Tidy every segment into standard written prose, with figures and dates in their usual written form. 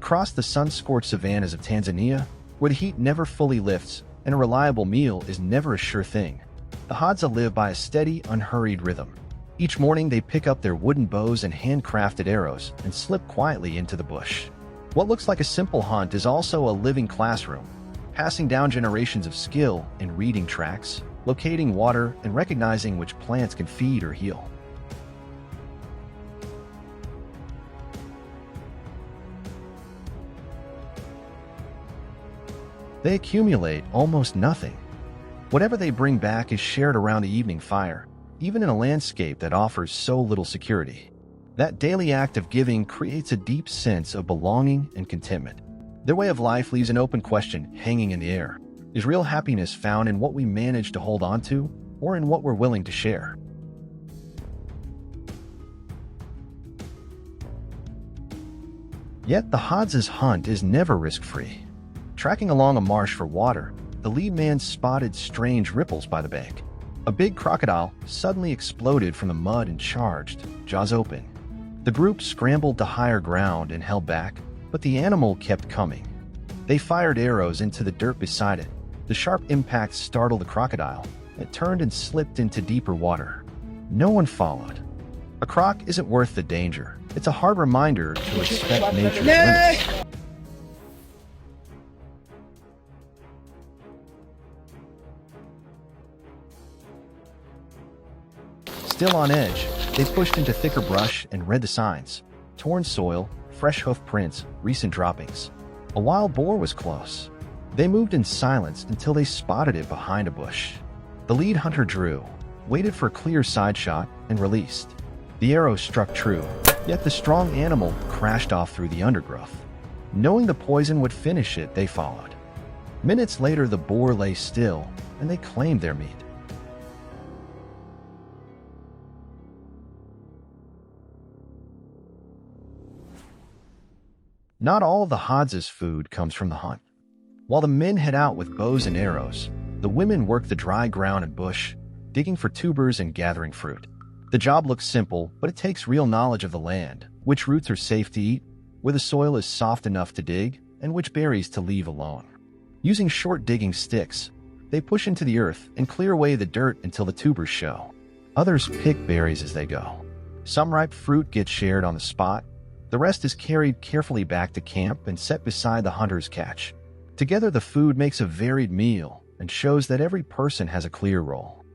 Across the sun-scorched savannas of Tanzania, where the heat never fully lifts and a reliable meal is never a sure thing, the Hadza live by a steady, unhurried rhythm. Each morning they pick up their wooden bows and handcrafted arrows and slip quietly into the bush. What looks like a simple hunt is also a living classroom, passing down generations of skill in reading tracks, locating water, and recognizing which plants can feed or heal. They accumulate almost nothing. Whatever they bring back is shared around the evening fire, even in a landscape that offers so little security. That daily act of giving creates a deep sense of belonging and contentment. Their way of life leaves an open question hanging in the air. Is real happiness found in what we manage to hold on to, or in what we're willing to share? Yet the Hadza's hunt is never risk-free. Tracking along a marsh for water, the lead man spotted strange ripples by the bank. A big crocodile suddenly exploded from the mud and charged, jaws open. The group scrambled to higher ground and held back, but the animal kept coming. They fired arrows into the dirt beside it. The sharp impact startled the crocodile. It turned and slipped into deeper water. No one followed. A croc isn't worth the danger. It's a hard reminder to respect nature's limits. Still on edge, they pushed into thicker brush and read the signs. Torn soil, fresh hoof prints, recent droppings. A wild boar was close. They moved in silence until they spotted it behind a bush. The lead hunter drew, waited for a clear side shot, and released. The arrow struck true, yet the strong animal crashed off through the undergrowth. Knowing the poison would finish it, they followed. Minutes later, the boar lay still, and they claimed their meat. Not all of the Hadza's food comes from the hunt. While the men head out with bows and arrows, the women work the dry ground and bush, digging for tubers and gathering fruit. The job looks simple, but it takes real knowledge of the land, which roots are safe to eat, where the soil is soft enough to dig, and which berries to leave alone. Using short digging sticks, they push into the earth and clear away the dirt until the tubers show. Others pick berries as they go. Some ripe fruit gets shared on the spot. The rest is carried carefully back to camp and set beside the hunter's catch. Together, the food makes a varied meal and shows that every person has a clear role.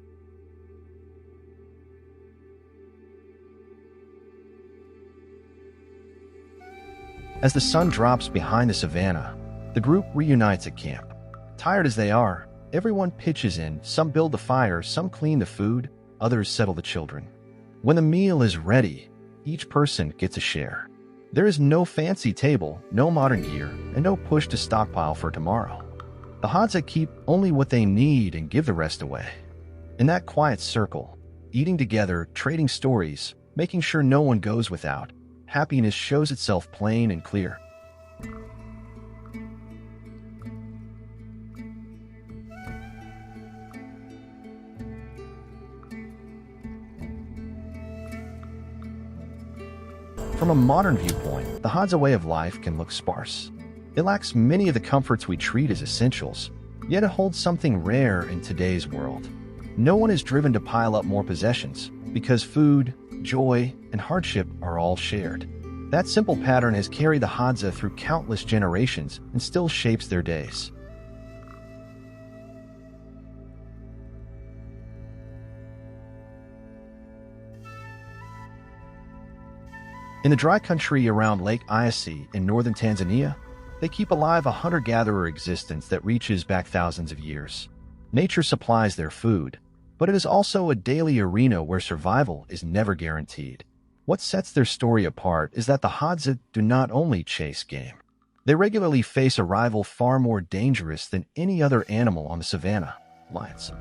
As the sun drops behind the savannah, the group reunites at camp. Tired as they are, everyone pitches in. Some build the fire, some clean the food, others settle the children. When the meal is ready, each person gets a share. There is no fancy table, no modern gear, and no push to stockpile for tomorrow. The Hadza keep only what they need and give the rest away. In that quiet circle, eating together, trading stories, making sure no one goes without, happiness shows itself plain and clear. From a modern viewpoint, the Hadza way of life can look sparse. It lacks many of the comforts we treat as essentials, yet it holds something rare in today's world. No one is driven to pile up more possessions, because food, joy, and hardship are all shared. That simple pattern has carried the Hadza through countless generations and still shapes their days. In the dry country around Lake Eyasi in northern Tanzania, they keep alive a hunter-gatherer existence that reaches back thousands of years. Nature supplies their food, but it is also a daily arena where survival is never guaranteed. What sets their story apart is that the Hadza do not only chase game. They regularly face a rival far more dangerous than any other animal on the savannah, lions.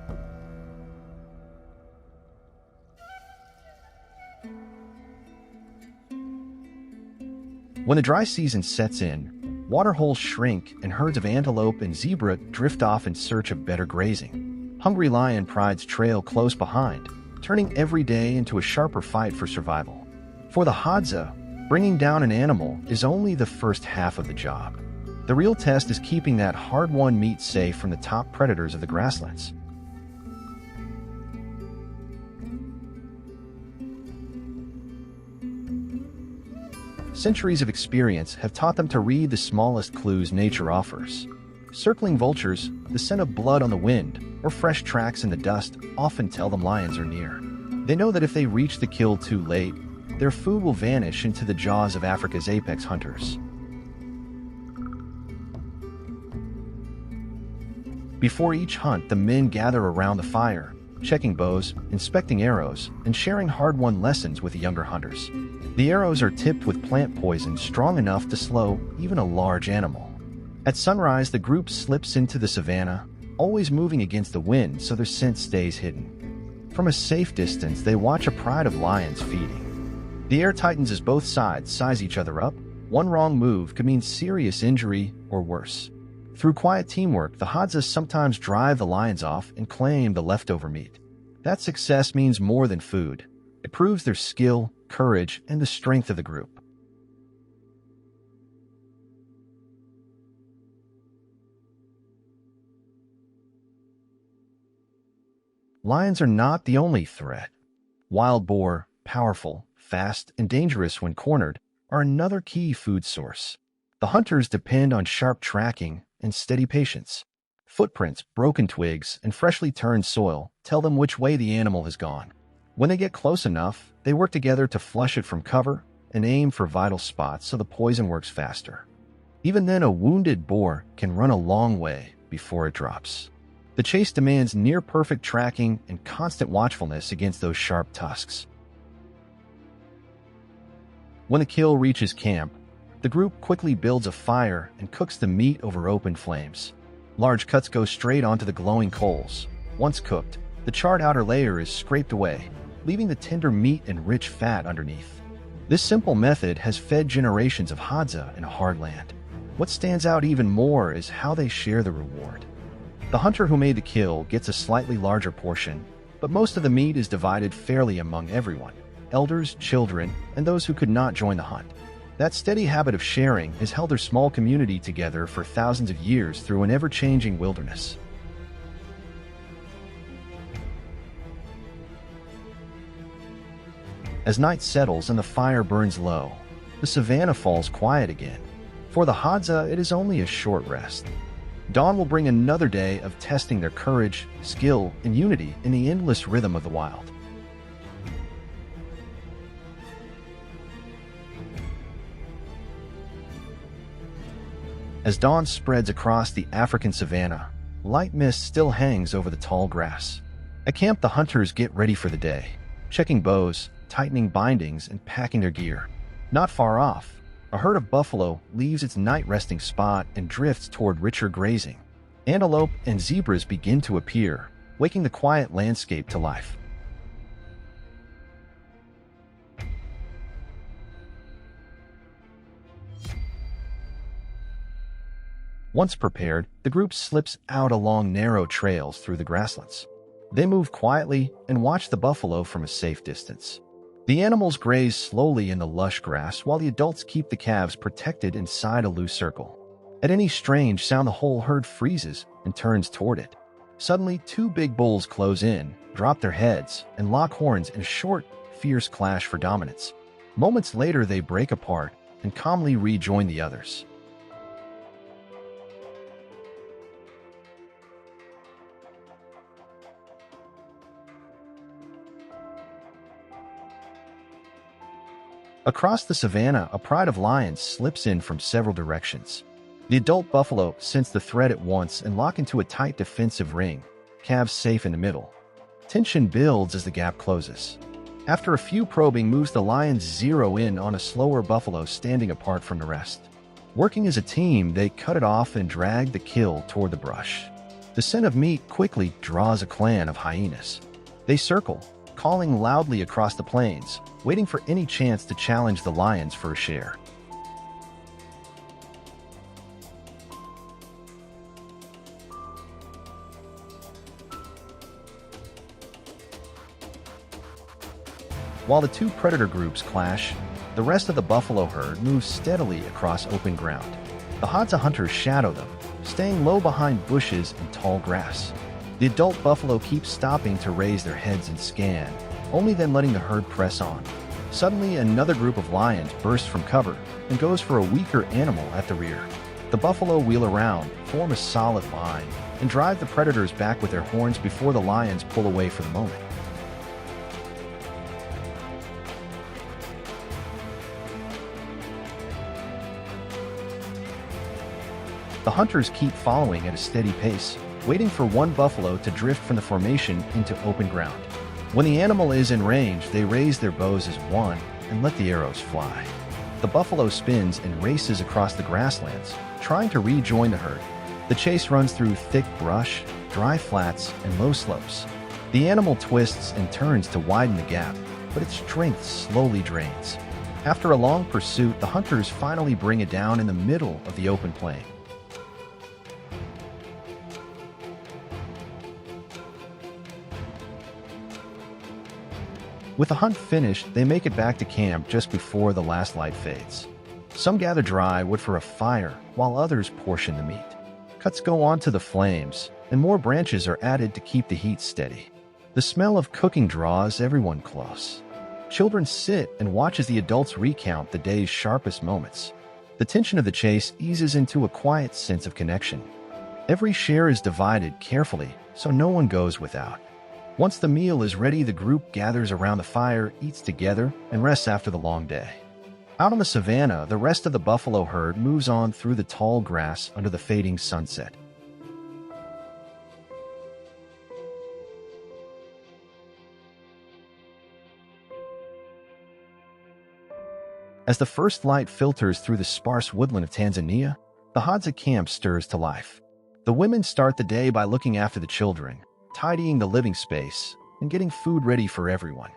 When the dry season sets in, waterholes shrink and herds of antelope and zebra drift off in search of better grazing. Hungry lion prides trail close behind, turning every day into a sharper fight for survival. For the Hadza, Bringing down an animal is only the first half of the job. The real test is keeping that hard-won meat safe from the top predators of the grasslands. Centuries of experience have taught them to read the smallest clues nature offers. Circling vultures, the scent of blood on the wind, or fresh tracks in the dust often tell them lions are near. They know that if they reach the kill too late, their food will vanish into the jaws of Africa's apex hunters. Before each hunt, the men gather around the fire, checking bows, inspecting arrows, and sharing hard-won lessons with the younger hunters. The arrows are tipped with plant poison strong enough to slow even a large animal. At sunrise, the group slips into the savannah, always moving against the wind so their scent stays hidden. From a safe distance, they watch a pride of lions feeding. The air tightens as both sides size each other up. One wrong move could mean serious injury or worse. Through quiet teamwork, the Hadza sometimes drive the lions off and claim the leftover meat. That success means more than food. It proves their skill, courage, and the strength of the group. Lions are not the only threat. Wild boar, powerful, fast, and dangerous when cornered, are another key food source. The hunters depend on sharp tracking and steady patience. Footprints, broken twigs, and freshly turned soil tell them which way the animal has gone. When they get close enough, they work together to flush it from cover and aim for vital spots so the poison works faster. Even then, a wounded boar can run a long way before it drops. The chase demands near-perfect tracking and constant watchfulness against those sharp tusks. When the kill reaches camp, the group quickly builds a fire and cooks the meat over open flames. Large cuts go straight onto the glowing coals. Once cooked, the charred outer layer is scraped away, leaving the tender meat and rich fat underneath. This simple method has fed generations of Hadza in a hard land. What stands out even more is how they share the reward. The hunter who made the kill gets a slightly larger portion, but most of the meat is divided fairly among everyone: elders, children, and those who could not join the hunt. That steady habit of sharing has held their small community together for thousands of years through an ever-changing wilderness. As night settles and the fire burns low, the savannah falls quiet again. For the Hadza, it is only a short rest. Dawn will bring another day of testing their courage, skill, and unity in the endless rhythm of the wild. As dawn spreads across the African savanna, light mist still hangs over the tall grass. At camp, the hunters get ready for the day, checking bows, tightening bindings, and packing their gear. Not far off, a herd of buffalo leaves its night resting spot and drifts toward richer grazing. Antelope and zebras begin to appear, waking the quiet landscape to life. Once prepared, the group slips out along narrow trails through the grasslands. They move quietly and watch the buffalo from a safe distance. The animals graze slowly in the lush grass while the adults keep the calves protected inside a loose circle. At any strange sound, the whole herd freezes and turns toward it. Suddenly, two big bulls close in, drop their heads, and lock horns in a short, fierce clash for dominance. Moments later, they break apart and calmly rejoin the others. Across the savannah, a pride of lions slips in from several directions. The adult buffalo sense the threat at once and lock into a tight defensive ring, calves safe in the middle. Tension builds as the gap closes. After a few probing moves, the lions zero in on a slower buffalo standing apart from the rest. Working as a team, they cut it off and drag the kill toward the brush. The scent of meat quickly draws a clan of hyenas. They circle, calling loudly across the plains, waiting for any chance to challenge the lions for a share. While the two predator groups clash, The rest of the buffalo herd moves steadily across open ground. The Hadza hunters shadow them, staying low behind bushes and tall grass. The adult buffalo keeps stopping to raise their heads and scan, only then letting the herd press on. Suddenly, another group of lions bursts from cover and goes for a weaker animal at the rear. The buffalo wheel around, form a solid line, and drive the predators back with their horns before the lions pull away for the moment. The hunters keep following at a steady pace, waiting for one buffalo to drift from the formation into open ground. When the animal is in range, they raise their bows as one and let the arrows fly. The buffalo spins and races across the grasslands, trying to rejoin the herd. The chase runs through thick brush, dry flats, and low slopes. The animal twists and turns to widen the gap, but its strength slowly drains. After a long pursuit, the hunters finally bring it down in the middle of the open plain. With the hunt finished, they make it back to camp just before the last light fades. Some gather dry wood for a fire, while others portion the meat. Cuts go onto the flames, and more branches are added to keep the heat steady. The smell of cooking draws everyone close. Children sit and watch as the adults recount the day's sharpest moments. The tension of the chase eases into a quiet sense of connection. Every share is divided carefully, so no one goes without. Once the meal is ready, the group gathers around the fire, eats together, and rests after the long day. Out on the savannah, the rest of the buffalo herd moves on through the tall grass under the fading sunset. As the first light filters through the sparse woodland of Tanzania, the Hadza camp stirs to life. The women start the day by looking after the children, tidying the living space, and getting food ready for everyone.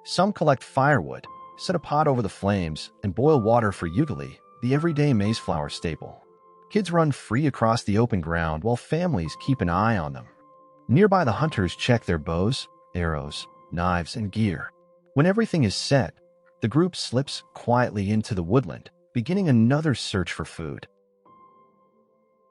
Some collect firewood, set a pot over the flames, and boil water for ugali, the everyday maize flour staple. Kids run free across the open ground while families keep an eye on them. Nearby, the hunters check their bows, arrows, knives, and gear. When everything is set, the group slips quietly into the woodland, beginning another search for food.